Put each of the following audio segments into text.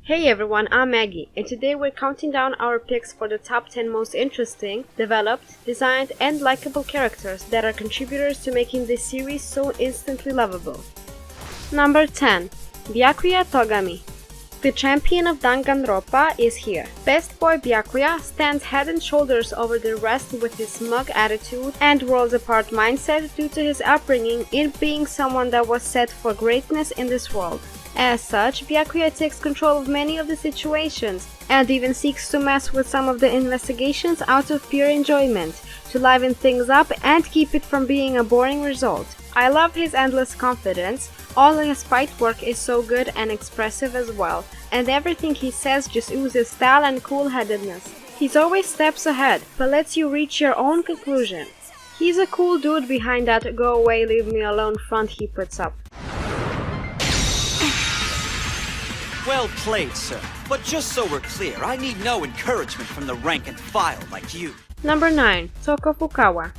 Hey everyone, I'm Maggie, and today we're counting down our picks for the top 10 most interesting, developed, designed, and likable characters that are contributors to making this series so instantly lovable. Number 10. Byakuya Togami. The champion of Danganronpa is here. Best boy Byakuya stands head and shoulders over the rest with his smug attitude and worlds-apart mindset due to his upbringing in being someone that was set for greatness in this world. As such, Byakuya takes control of many of the situations, and even seeks to mess with some of the investigations out of pure enjoyment, to liven things up and keep it from being a boring result. I love his endless confidence, all his fight work is so good and expressive as well, and everything he says just oozes style and cool-headedness. He's always steps ahead, but lets you reach your own conclusion. He's a cool dude behind that go away leave me alone front he puts up. Well played, sir. But just so we're clear, I need no encouragement from the rank and file like you. Number 9. Toko Fukawa.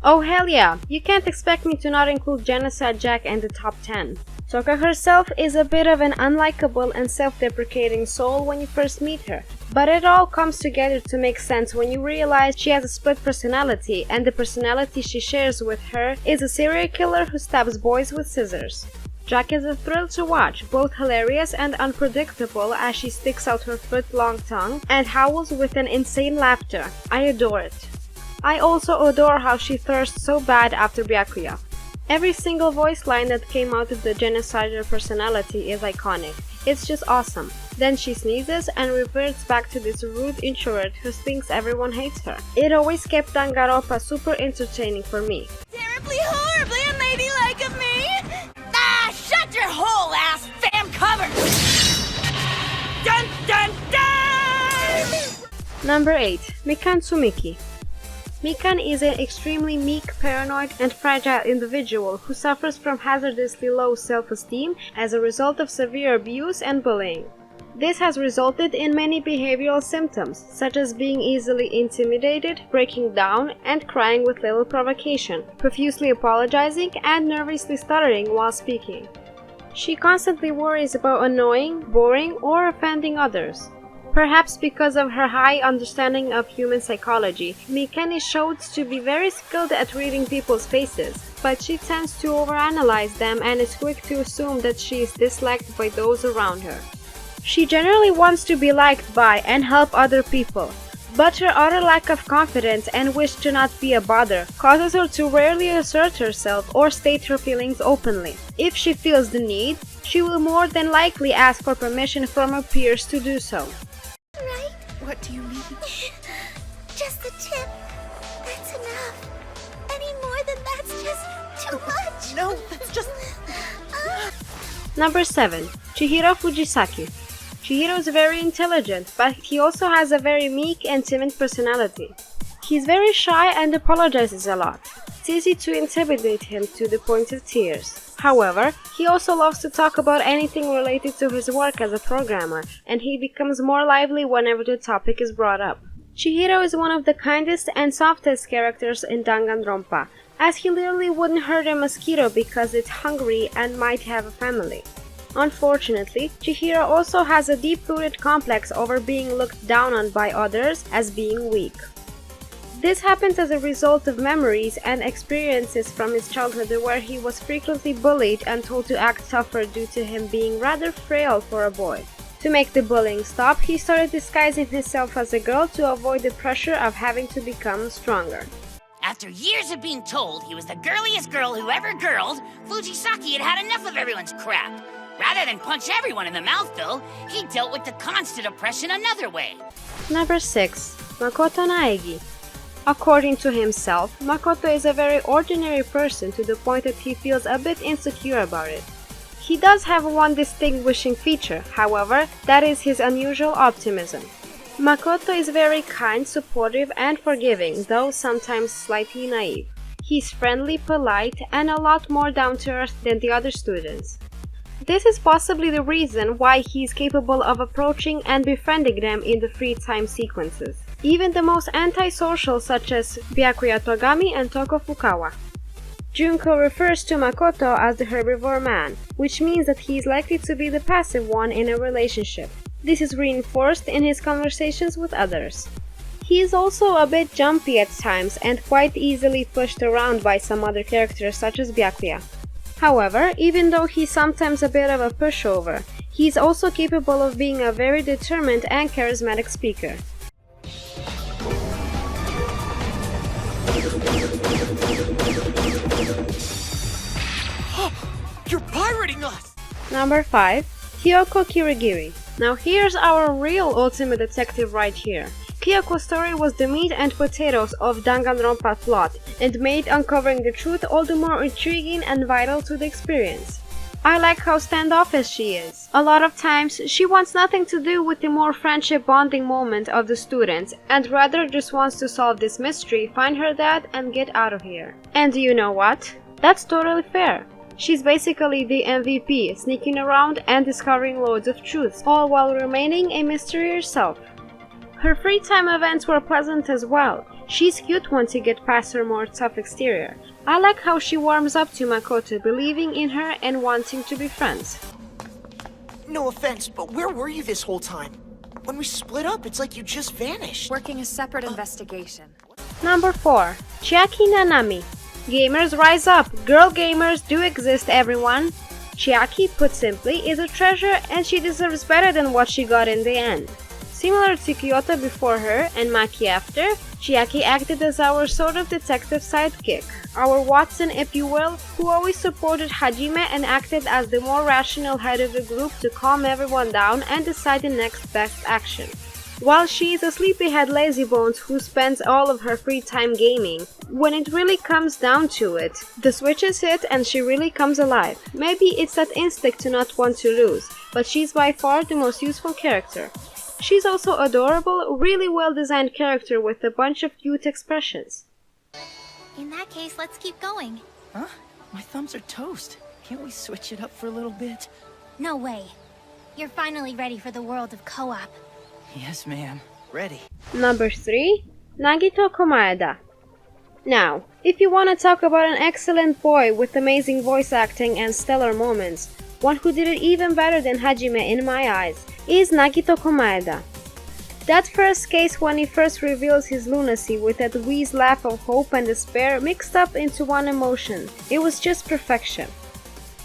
Oh hell yeah, you can't expect me to not include Genocide Jack in the top 10. Toko herself is a bit of an unlikable and self-deprecating soul when you first meet her, but it all comes together to make sense when you realize she has a split personality, and the personality she shares with her is a serial killer who stabs boys with scissors. Jack is a thrill to watch, both hilarious and unpredictable as she sticks out her foot-long tongue and howls with an insane laughter. I adore it. I also adore how she thirsts so bad after Byakuya. Every single voice line that came out of the genocider personality is iconic. It's just awesome. Then she sneezes and reverts back to this rude introvert who thinks everyone hates her. It always kept Danganronpa super entertaining for me. Terribly, horribly unladylike of me! Ah, shut your whole ass fam cover! Dun dun dun! Number 8. Mikan Tsumiki. Mikan is an extremely meek, paranoid, and fragile individual who suffers from hazardously low self-esteem as a result of severe abuse and bullying. This has resulted in many behavioral symptoms, such as being easily intimidated, breaking down, and crying with little provocation, profusely apologizing, and nervously stuttering while speaking. She constantly worries about annoying, boring, or offending others. Perhaps because of her high understanding of human psychology, Mikan is shown to be very skilled at reading people's faces, but she tends to overanalyze them and is quick to assume that she is disliked by those around her. She generally wants to be liked by and help other people, but her utter lack of confidence and wish to not be a bother causes her to rarely assert herself or state her feelings openly. If she feels the need, she will more than likely ask for permission from her peers to do so. Right? What do you mean? Just the tip. That's enough. Any more than that's just too much. No, that's just... Number 7. Chihiro Fujisaki. Chihiro is very intelligent, but he also has a very meek and timid personality. He's very shy and apologizes a lot. It's easy to intimidate him to the point of tears. However, he also loves to talk about anything related to his work as a programmer, and he becomes more lively whenever the topic is brought up. Chihiro is one of the kindest and softest characters in Danganronpa, as he literally wouldn't hurt a mosquito because it's hungry and might have a family. Unfortunately, Chihiro also has a deep-rooted complex over being looked down on by others as being weak. This happens as a result of memories and experiences from his childhood where he was frequently bullied and told to act tougher due to him being rather frail for a boy. To make the bullying stop, he started disguising himself as a girl to avoid the pressure of having to become stronger. After years of being told he was the girliest girl who ever girled, Fujisaki had had enough of everyone's crap. Rather than punch everyone in the mouth, though, he dealt with the constant oppression another way. Number 6. Makoto Naegi. According to himself, Makoto is a very ordinary person to the point that he feels a bit insecure about it. He does have one distinguishing feature, however, that is his unusual optimism. Makoto is very kind, supportive, and forgiving, though sometimes slightly naive. He's friendly, polite, and a lot more down-to-earth than the other students. This is possibly the reason why he's capable of approaching and befriending them in the free time sequences, even the most antisocial such as Byakuya Togami and Toko Fukawa. Junko refers to Makoto as the herbivore man, which means that he is likely to be the passive one in a relationship. This is reinforced in his conversations with others. He is also a bit jumpy at times and quite easily pushed around by some other characters such as Byakuya. However, even though he's sometimes a bit of a pushover, he's also capable of being a very determined and charismatic speaker. You're pirating us! Number 5. Kyoko Kirigiri. Now here's our real ultimate detective right here. Kyoko's story was the meat and potatoes of Danganronpa plot and made uncovering the truth all the more intriguing and vital to the experience. I like how standoffish she is. A lot of times, she wants nothing to do with the more friendship bonding moment of the students and rather just wants to solve this mystery, find her dad, and get out of here. And you know what? That's totally fair. She's basically the MVP, sneaking around and discovering loads of truths, all while remaining a mystery herself. Her free time events were pleasant as well. She's cute once you get past her more tough exterior. I like how she warms up to Makoto, believing in her and wanting to be friends. No offense, but where were you this whole time? When we split up, it's like you just vanished. Working a separate investigation. Number 4. Chiaki Nanami. Gamers rise up! Girl gamers do exist, everyone! Chiaki, put simply, is a treasure and she deserves better than what she got in the end. Similar to Kyoto before her and Maki after, Chiaki acted as our sort of detective sidekick, our Watson if you will, who always supported Hajime and acted as the more rational head of the group to calm everyone down and decide the next best action. While she is a sleepyhead lazybones who spends all of her free time gaming, when it really comes down to it, the switches hit and she really comes alive. Maybe it's that instinct to not want to lose, but she's by far the most useful character. She's also adorable, really well-designed character with a bunch of cute expressions. In that case, let's keep going. Huh? My thumbs are toast. Can't we switch it up for a little bit? No way. You're finally ready for the world of co-op. Yes, ma'am. Ready. Number 3. Nagito Komaeda. Now, if you want to talk about an excellent boy with amazing voice acting and stellar moments, one who did it even better than Hajime in my eyes, is Nagito Komaeda. That first case when he first reveals his lunacy with that wheeze laugh of hope and despair mixed up into one emotion, it was just perfection.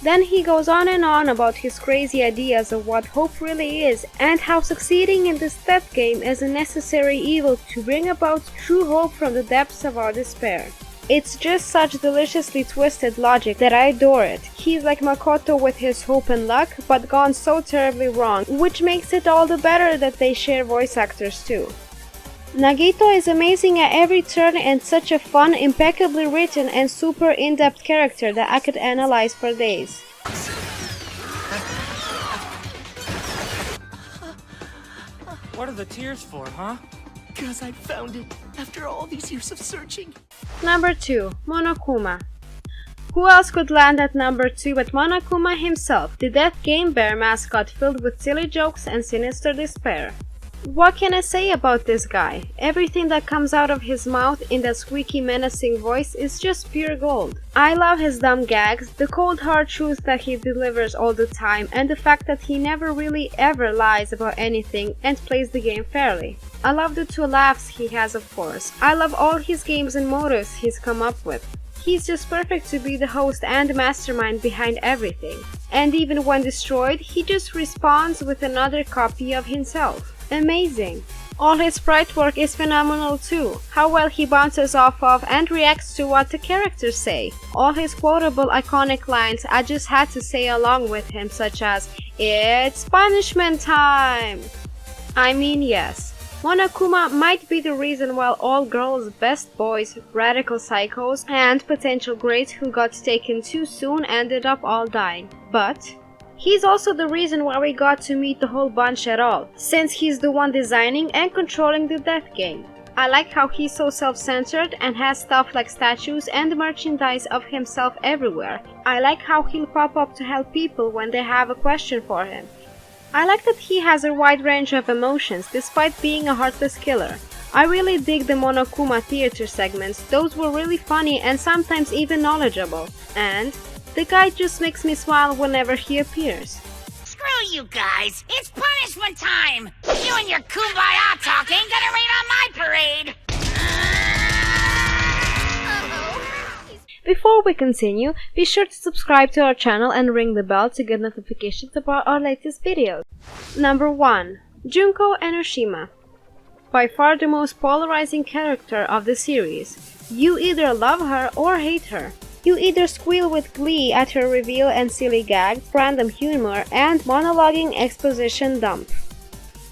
Then he goes on and on about his crazy ideas of what hope really is and how succeeding in this death game is a necessary evil to bring about true hope from the depths of our despair. It's just such deliciously twisted logic that I adore it. He's like Makoto with his hope and luck, but gone so terribly wrong, which makes it all the better that they share voice actors too. Nagito is amazing at every turn and such a fun, impeccably written and super in-depth character that I could analyze for days. What are the tears for, huh? Because I found it after all these years of searching. Number 2. Monokuma. Who else could land at number 2 but Monokuma himself, the Death Game Bear mascot filled with silly jokes and sinister despair? What can I say about this guy? Everything that comes out of his mouth in that squeaky menacing voice is just pure gold. I love his dumb gags, the cold hard truth that he delivers all the time, and the fact that he never really ever lies about anything and plays the game fairly. I love the 2 laughs he has, of course. I love all his games and motives he's come up with. He's just perfect to be the host and mastermind behind everything. And even when destroyed, he just respawns with another copy of himself. Amazing. All his sprite work is phenomenal too. How well he bounces off of and reacts to what the characters say. All his quotable iconic lines I just had to say along with him, such as, "It's punishment time!" I mean, yes. Monokuma might be the reason why all girls, best boys, radical psychos, and potential greats who got taken too soon ended up all dying. But he's also the reason why we got to meet the whole bunch at all, since he's the one designing and controlling the death game. I like how he's so self-centered and has stuff like statues and merchandise of himself everywhere. I like how he'll pop up to help people when they have a question for him. I like that he has a wide range of emotions despite being a heartless killer. I really dig the Monokuma theater segments, those were really funny and sometimes even knowledgeable. And the guy just makes me smile whenever he appears. Screw you guys! It's punishment time! You and your kumbaya talk ain't gonna rain on my parade! Before we continue, be sure to subscribe to our channel and ring the bell to get notifications about our latest videos. Number 1. Junko Enoshima. By far the most polarizing character of the series. You either love her or hate her. You either squeal with glee at her reveal and silly gags, random humor, and monologuing exposition dump.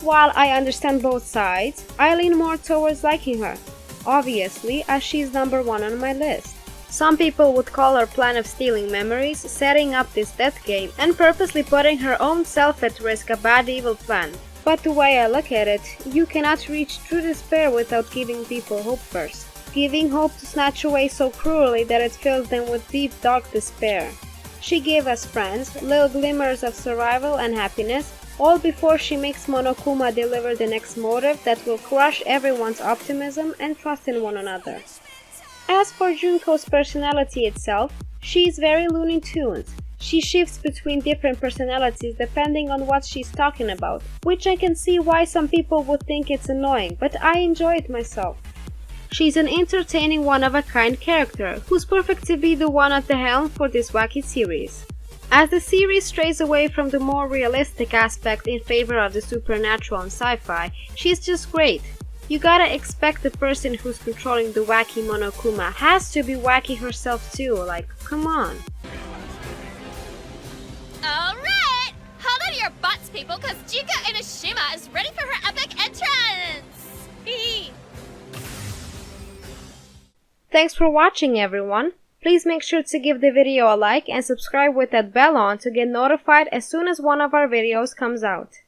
While I understand both sides, I lean more towards liking her, obviously, as she's number 1 on my list. Some people would call her plan of stealing memories, setting up this death game, and purposely putting her own self at risk a bad evil plan. But the way I look at it, you cannot reach true despair without giving people hope first. Giving hope to snatch away so cruelly that it fills them with deep dark despair. She gave us friends, little glimmers of survival and happiness, all before she makes Monokuma deliver the next motive that will crush everyone's optimism and trust in one another. As for Junko's personality itself, she is very Looney Tunes. She shifts between different personalities depending on what she's talking about, which I can see why some people would think it's annoying, but I enjoy it myself. She's an entertaining one-of-a-kind character, who's perfect to be the one at the helm for this wacky series. As the series strays away from the more realistic aspect in favor of the supernatural and sci-fi, she's just great. You gotta expect the person who's controlling the wacky Monokuma has to be wacky herself too, like, come on. Alright! Hold on your butts, people, cause Junko Enoshima is ready for her epic entrance! Thanks for watching, everyone. Please make sure to give the video a like and subscribe with that bell on to get notified as soon as one of our videos comes out.